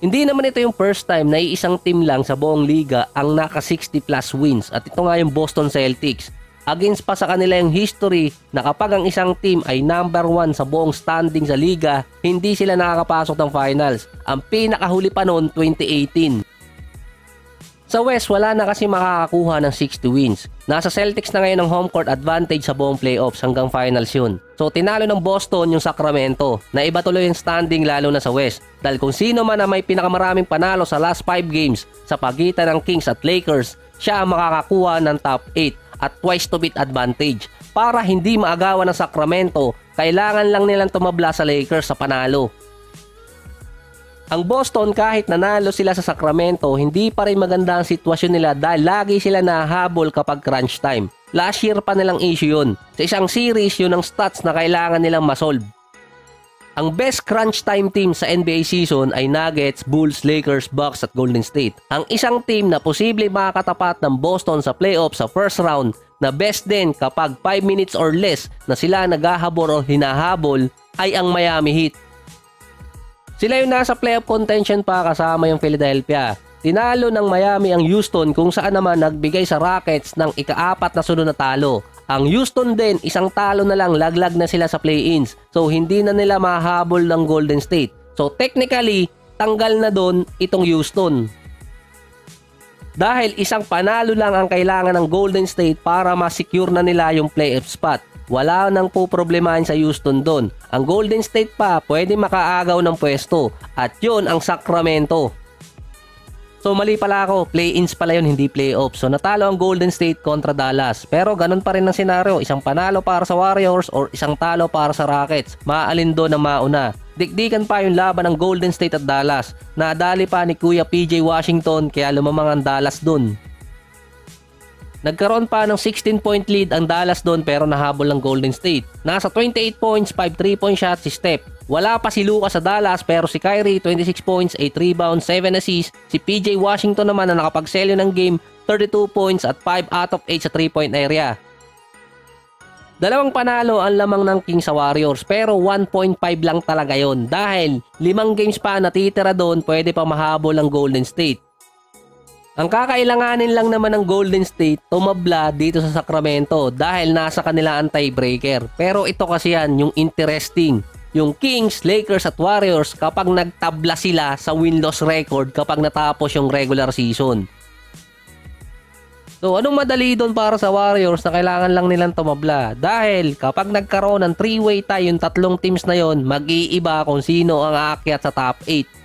Hindi naman ito yung first time na iisang team lang sa buong liga ang naka 60 plus wins at ito nga yung Boston Celtics. Against pa sa kanila yung history na kapag ang isang team ay number 1 sa buong standing sa liga, hindi sila nakakapasok ng finals. Ang pinakahuli pa noon 2018. Sa West, wala na kasi makakakuha ng 60 wins. Nasa Celtics na ngayon ang home court advantage sa buong playoffs hanggang finals yun. So tinalo ng Boston yung Sacramento na iba tuloy yung standing lalo na sa West. Dahil kung sino man na may pinakamaraming panalo sa last 5 games sa pagitan ng Kings at Lakers, siya ang makakakuha ng top 8 at twice to beat advantage. Para hindi maagawan ng Sacramento, kailangan lang nilang tumabla sa Lakers sa panalo. Ang Boston kahit nanalo sila sa Sacramento, hindi pa rin maganda ang sitwasyon nila dahil lagi sila nahahabol kapag crunch time. Last year pa nilang issue yun. Sa isang series, yun ang stats na kailangan nilang masolve. Ang best crunch time team sa NBA season ay Nuggets, Bulls, Lakers, Bucks at Golden State. Ang isang team na posibleng makakatapat ng Boston sa playoffs sa first round na best din kapag 5 minutes or less na sila naghahabol o hinahabol ay ang Miami Heat. Sila yung nasa playoff contention pa kasama yung Philadelphia. Tinalo ng Miami ang Houston kung saan naman nagbigay sa Rockets ng ika-4 na sunod na talo. Ang Houston din, isang talo na lang, laglag na sila sa play-ins. So hindi na nila mahabol ng Golden State. So technically, tanggal na doon itong Houston. Dahil isang panalo lang ang kailangan ng Golden State para ma-secure na nila yung playoff spot. Wala nang poproblemahin sa Houston doon. Ang Golden State pa pwede makaagaw ng pwesto at yun ang Sacramento. So mali pala ako, play-ins pala yun, hindi playoffs. So natalo ang Golden State kontra Dallas. Pero ganun pa rin ang senaryo, isang panalo para sa Warriors or isang talo para sa Rockets. Maalin doon ang mauna. Dikdikan pa yung laban ng Golden State at Dallas. Nadali pa ni Kuya PJ Washington kaya lumamang ang Dallas doon. Nagkaroon pa ng 16-point lead ang Dallas doon pero nahabol ng Golden State. Nasa 28 points, 5 3-point shots si Steph. Wala pa si Luka sa Dallas pero si Kyrie 26 points, 8 rebounds, 7 assists. Si PJ Washington naman na nakapagselyo ng game, 32 points at 5 out of 8 sa 3-point area. Dalawang panalo ang lamang ng Kings sa Warriors pero 1.5 lang talaga yon dahil 5 games pa natitira doon pwede pa mahabol ang Golden State. Ang kakailanganin lang naman ng Golden State tumabla dito sa Sacramento dahil nasa kanila ang tiebreaker. Pero ito kasi yan yung interesting. Yung Kings, Lakers at Warriors kapag nagtabla sila sa win-loss record kapag natapos yung regular season. So anong madali doon para sa Warriors na kailangan lang nilang tumabla? Dahil kapag nagkaroon ng 3-way tie yung tatlong teams na yon, mag-iiba kung sino ang aakyat sa top 8.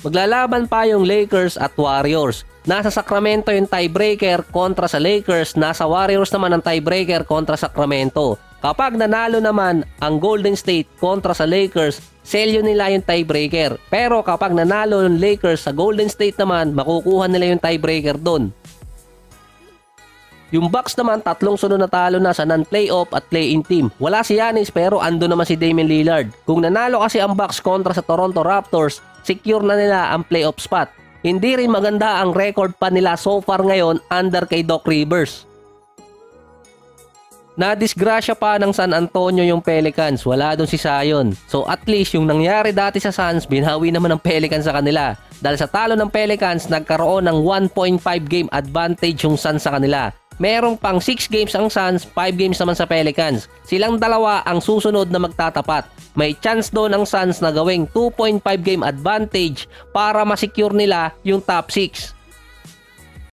Maglalaban pa yung Lakers at Warriors. Nasa Sacramento yung tiebreaker kontra sa Lakers, nasa Warriors naman ang tiebreaker kontra Sacramento. Kapag nanalo naman ang Golden State kontra sa Lakers, selyo nila yung tiebreaker. Pero kapag nanalo ng Lakers sa Golden State naman, makukuha nila yung tiebreaker doon. Yung Bucks naman, tatlong sunod na talo na sa non-playoff at play-in team. Wala si Giannis pero ando naman si Damian Lillard. Kung nanalo kasi ang Bucks kontra sa Toronto Raptors, secure na nila ang playoff spot. Hindi rin maganda ang record pa nila so far ngayon under kay Doc Rivers. Nadisgrasya pa ng San Antonio yung Pelicans, wala doon si Zion. So at least yung nangyari dati sa Suns, binawi naman ng Pelicans sa kanila. Dahil sa talo ng Pelicans, nagkaroon ng 1.5 game advantage yung Suns sa kanila. Merong pang 6 games ang Suns, 5 games naman sa Pelicans. Silang dalawa ang susunod na magtatapat. May chance doon ang Suns na gawing 2.5 game advantage para ma-secure nila yung top 6.